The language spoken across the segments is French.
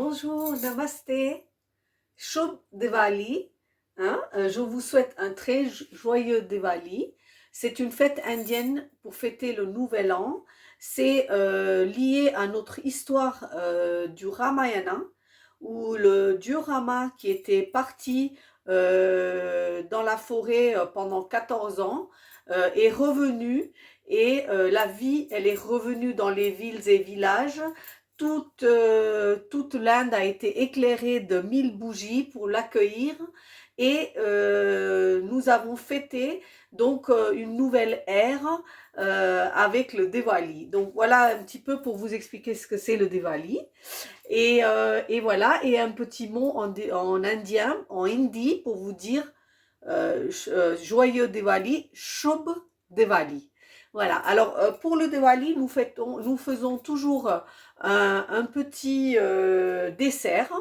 Bonjour, namasté, Shubh Diwali. Je vous souhaite un très joyeux Diwali. C'est une fête indienne pour fêter le nouvel an. C'est lié à notre histoire du Ramayana, où le dieu Rama, qui était parti dans la forêt pendant 14 ans, est revenu et la vie, elle est revenue dans les villes et villages. Toute l'Inde a été éclairée de 1000 bougies pour l'accueillir et nous avons fêté donc une nouvelle ère avec le Diwali. Donc voilà un petit peu pour vous expliquer ce que c'est le Diwali. Et voilà, et un petit mot en indien, en hindi, pour vous dire joyeux Diwali, Shubh Diwali. Voilà, alors pour le Diwali, nous faisons toujours un petit dessert.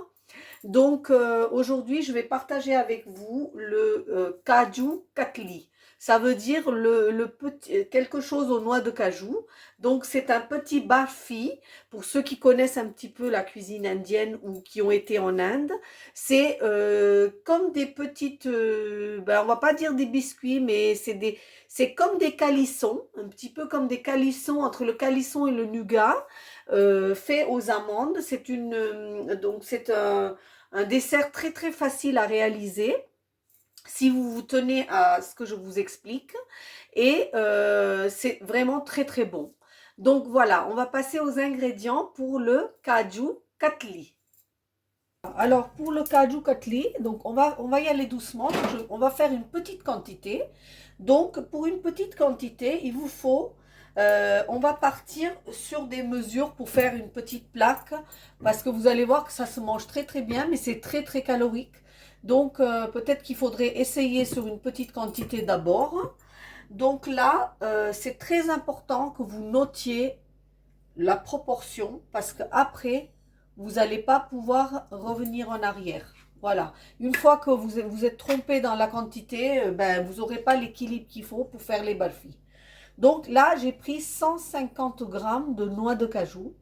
Donc aujourd'hui, je vais partager avec vous le Kaju Katli. Ça veut dire quelque chose aux noix de cajou. Donc c'est un petit barfi pour ceux qui connaissent un petit peu la cuisine indienne ou qui ont été en Inde. C'est comme des petites, on va pas dire des biscuits, mais c'est comme des calissons, un petit peu comme des calissons entre le calisson et le nougat, fait aux amandes. Donc c'est un dessert très très facile à réaliser si vous vous tenez à ce que je vous explique, et c'est vraiment très très bon. Donc voilà, on va passer aux ingrédients pour le Kaju Katli. Alors pour le Kaju Katli, donc on va y aller doucement, on va faire une petite quantité. Donc pour une petite quantité, il vous faut, on va partir sur des mesures pour faire une petite plaque, parce que vous allez voir que ça se mange très très bien, mais c'est très très calorique. Donc peut-être qu'il faudrait essayer sur une petite quantité d'abord. Donc là, c'est très important que vous notiez la proportion, parce qu'après, vous n'allez pas pouvoir revenir en arrière. Voilà. Une fois que vous êtes trompé dans la quantité, vous n'aurez pas l'équilibre qu'il faut pour faire les barfis. Donc là, j'ai pris 150 grammes de noix de cajou.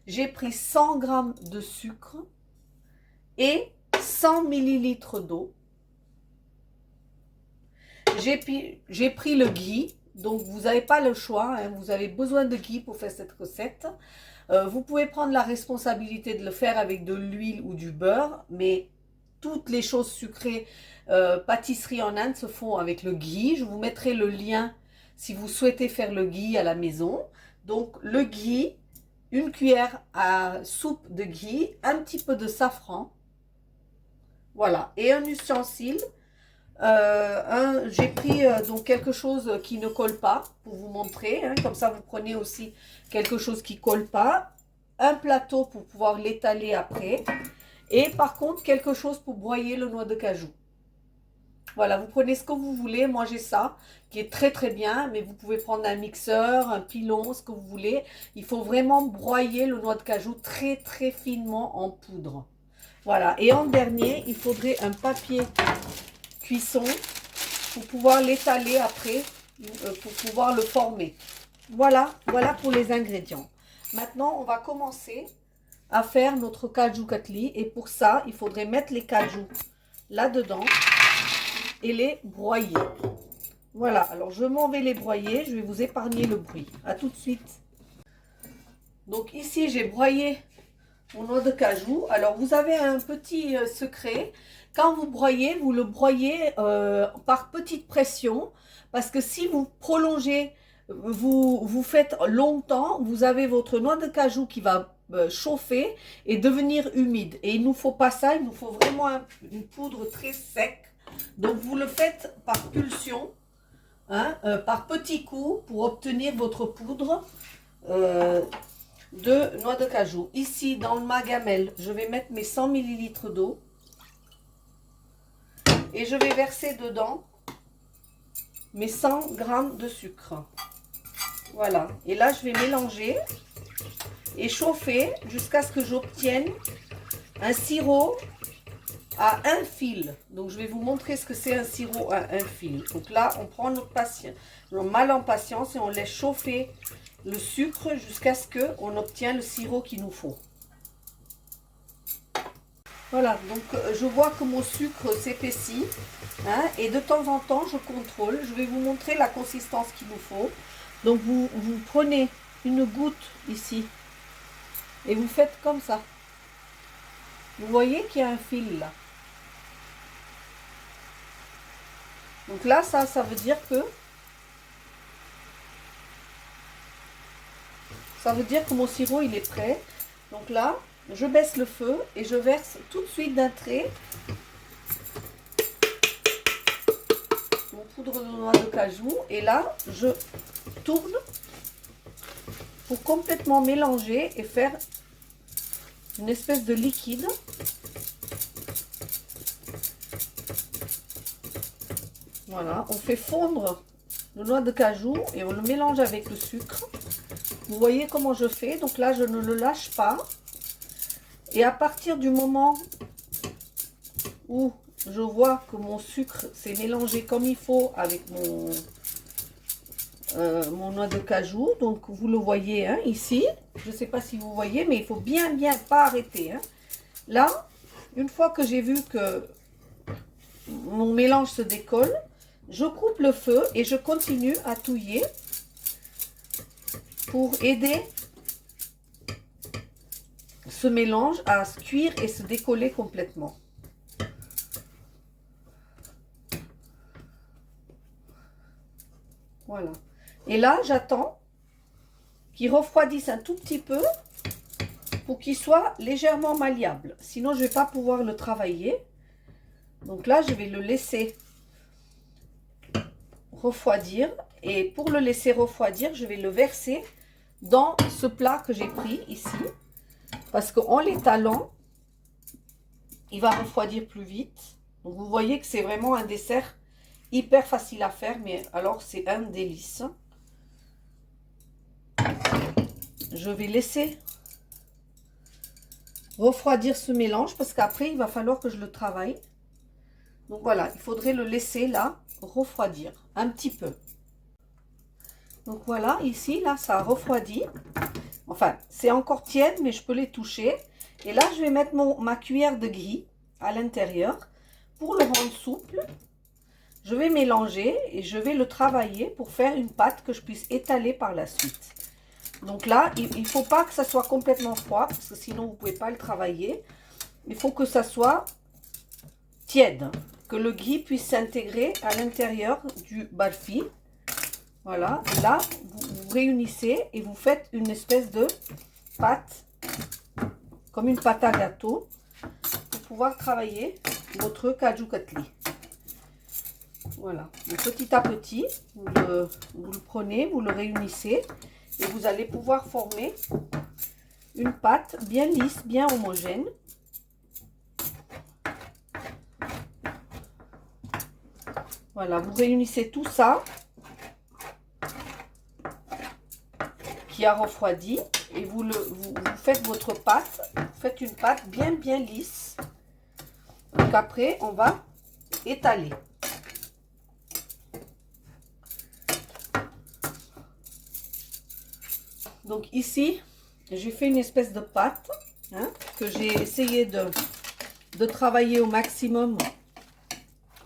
J'ai pris 100 grammes de sucre et 100 millilitres d'eau. J'ai pris le ghee. Donc vous n'avez pas le choix, hein, vous avez besoin de ghee pour faire cette recette. Vous pouvez prendre la responsabilité de le faire avec de l'huile ou du beurre, mais toutes les choses sucrées, pâtisserie en Inde se font avec le ghee. Je vous mettrai le lien si vous souhaitez faire le ghee à la maison. Donc le ghee, une cuillère à soupe de ghee, un petit peu de safran, voilà, et un ustensile. J'ai pris donc quelque chose qui ne colle pas pour vous montrer, hein, comme ça vous prenez aussi quelque chose qui colle pas, un plateau pour pouvoir l'étaler après, et par contre quelque chose pour broyer le noix de cajou. Voilà, vous prenez ce que vous voulez. Moi j'ai ça qui est très très bien, mais vous pouvez prendre un mixeur, un pilon, ce que vous voulez. Il faut vraiment broyer le noix de cajou très très finement en poudre. Voilà, et en dernier il faudrait un papier cuisson pour pouvoir l'étaler après, pour pouvoir le former. Voilà pour les ingrédients. Maintenant, on va commencer à faire notre Kaju Katli, et pour ça, il faudrait mettre les cajous là-dedans et les broyer. Voilà, alors je m'en vais les broyer, je vais vous épargner le bruit. À tout de suite. Donc ici, j'ai broyé mon noix de cajou. Alors vous avez un petit secret. Quand vous broyez, vous le broyez par petite pression, parce que si vous prolongez, vous faites longtemps, vous avez votre noix de cajou qui va chauffer et devenir humide. Et il ne nous faut pas ça, il nous faut vraiment une poudre très sec. Donc vous le faites par pulsion, hein, par petits coups, pour obtenir votre poudre de noix de cajou. Ici, dans ma gamelle, je vais mettre mes 100 ml d'eau. Et je vais verser dedans mes 100 g de sucre. Voilà. Et là, je vais mélanger et chauffer jusqu'à ce que j'obtienne un sirop à un fil. Donc, je vais vous montrer ce que c'est un sirop à un fil. Donc là, on prend notre mal en patience et on laisse chauffer le sucre jusqu'à ce qu'on obtienne le sirop qu'il nous faut. Voilà, donc je vois que mon sucre s'épaissit, hein, et de temps en temps je contrôle. Je vais vous montrer la consistance qu'il nous faut. Donc vous prenez une goutte ici et vous faites comme ça. Vous voyez qu'il y a un fil là. Donc là, ça veut dire que mon sirop il est prêt. Donc là, je baisse le feu et je verse tout de suite d'un trait mon poudre de noix de cajou. Et là, je tourne pour complètement mélanger et faire une espèce de liquide. Voilà, on fait fondre le noix de cajou et on le mélange avec le sucre. Vous voyez comment je fais, donc là je ne le lâche pas. Et à partir du moment où je vois que mon sucre s'est mélangé comme il faut avec mon noix de cajou, donc vous le voyez, hein, ici, je ne sais pas si vous voyez, mais il faut bien pas arrêter, hein. Là, une fois que j'ai vu que mon mélange se décolle, je coupe le feu et je continue à touiller pour aider ce mélange à se cuire et se décoller complètement. Voilà. Et là, j'attends qu'il refroidisse un tout petit peu pour qu'il soit légèrement malléable. Sinon, je ne vais pas pouvoir le travailler. Donc là, je vais le laisser refroidir. Et pour le laisser refroidir, je vais le verser dans ce plat que j'ai pris ici. Parce qu'en l'étalant, il va refroidir plus vite. Donc vous voyez que c'est vraiment un dessert hyper facile à faire, mais alors c'est un délice. Je vais laisser refroidir ce mélange parce qu'après il va falloir que je le travaille. Donc voilà, il faudrait le laisser là refroidir un petit peu. Donc voilà, ici là ça a refroidi. Enfin, c'est encore tiède, mais je peux les toucher. Et là, je vais mettre ma cuillère de gris à l'intérieur pour le rendre souple. Je vais mélanger et je vais le travailler pour faire une pâte que je puisse étaler par la suite. Donc là, il ne faut pas que ça soit complètement froid, parce que sinon vous ne pouvez pas le travailler. Il faut que ça soit tiède, que le gris puisse s'intégrer à l'intérieur du barfi. Voilà, là, vous réunissez et vous faites une espèce de pâte, comme une pâte à gâteau, pour pouvoir travailler votre caju katli. Voilà, donc petit à petit, vous le prenez, vous le réunissez et vous allez pouvoir former une pâte bien lisse, bien homogène. Voilà, vous réunissez tout ça qui a refroidi et vous faites votre pâte, vous faites une pâte bien lisse. Donc après, on va étaler. Donc ici, j'ai fait une espèce de pâte, hein, que j'ai essayé de travailler au maximum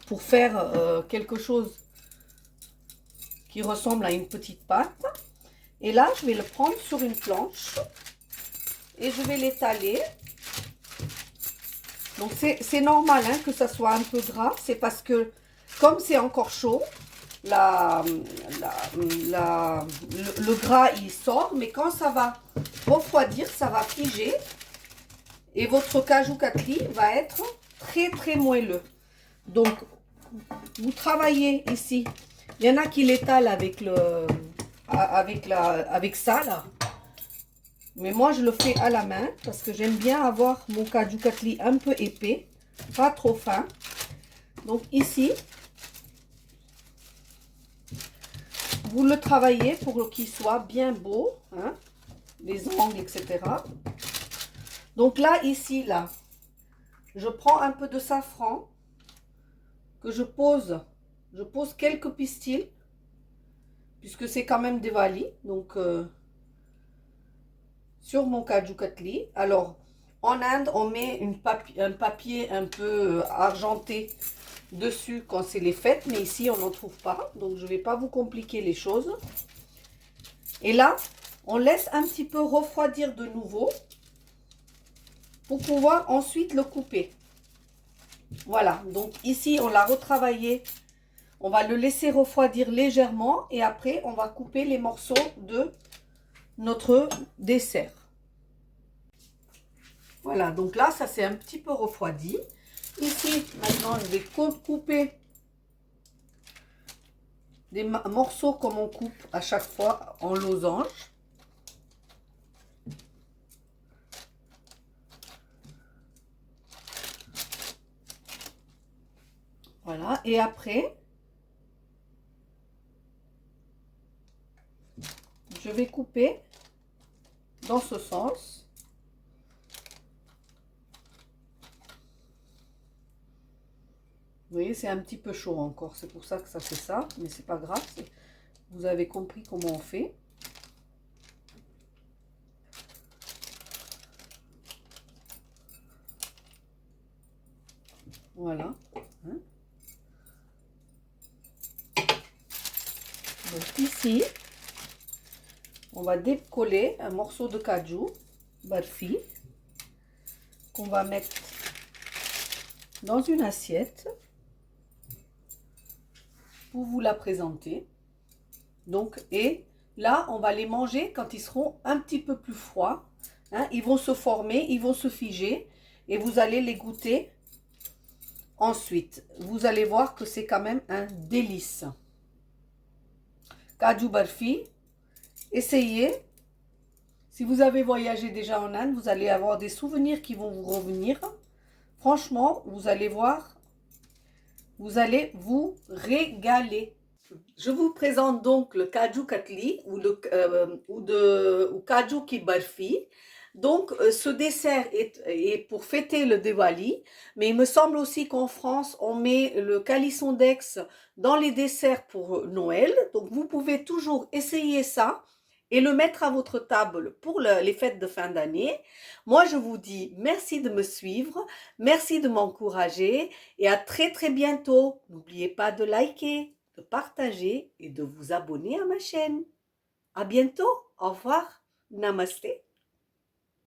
pour faire quelque chose qui ressemble à une petite pâte. Et là, je vais le prendre sur une planche et je vais l'étaler. Donc c'est normal, hein, que ça soit un peu gras, c'est parce que comme c'est encore chaud, le gras il sort, mais quand ça va refroidir, ça va figer et votre caju katli va être très moelleux. Donc vous travaillez ici, il y en a qui l'étalent avec ça là, mais moi je le fais à la main parce que j'aime bien avoir mon caju katli un peu épais, pas trop fin. Donc ici vous le travaillez pour qu'il soit bien beau, hein, les angles, etc. Donc là, ici, là, je prends un peu de safran que je pose quelques pistils, puisque c'est quand même des valis, donc sur mon caju katli. Alors, En Inde, on met un papier un peu argenté dessus quand c'est les fêtes, mais ici on n'en trouve pas, donc je ne vais pas vous compliquer les choses. Et là, on laisse un petit peu refroidir de nouveau pour pouvoir ensuite le couper. Voilà, donc ici on l'a retravaillé, on va le laisser refroidir légèrement et après on va couper les morceaux de notre dessert. Voilà, donc là ça s'est un petit peu refroidi. Ici maintenant je vais couper des morceaux comme on coupe à chaque fois en losange. Voilà, et après, je vais couper dans ce sens. Vous voyez, c'est un petit peu chaud encore, c'est pour ça que ça fait ça, mais c'est pas grave, vous avez compris comment on fait. Voilà. Hein. Donc ici, on va décoller un morceau de cajou barfi qu'on va mettre dans une assiette pour vous la présenter. Donc, et là, on va les manger quand ils seront un petit peu plus froids. Hein, ils vont se former, ils vont se figer et vous allez les goûter ensuite. Vous allez voir que c'est quand même un délice. Kaju barfi, essayez. Si vous avez voyagé déjà en Inde, vous allez avoir des souvenirs qui vont vous revenir. Franchement, vous allez voir, vous allez vous régaler. Je vous présente donc le Kaju Katli ou Kaju Ki Barfi. Donc, ce dessert est pour fêter le Diwali, mais il me semble aussi qu'en France, on met le calisson d'Aix dans les desserts pour Noël. Donc, vous pouvez toujours essayer ça et le mettre à votre table pour les fêtes de fin d'année. Moi, je vous dis merci de me suivre, merci de m'encourager et à très très bientôt. N'oubliez pas de liker, de partager et de vous abonner à ma chaîne. À bientôt. Au revoir. Namaste.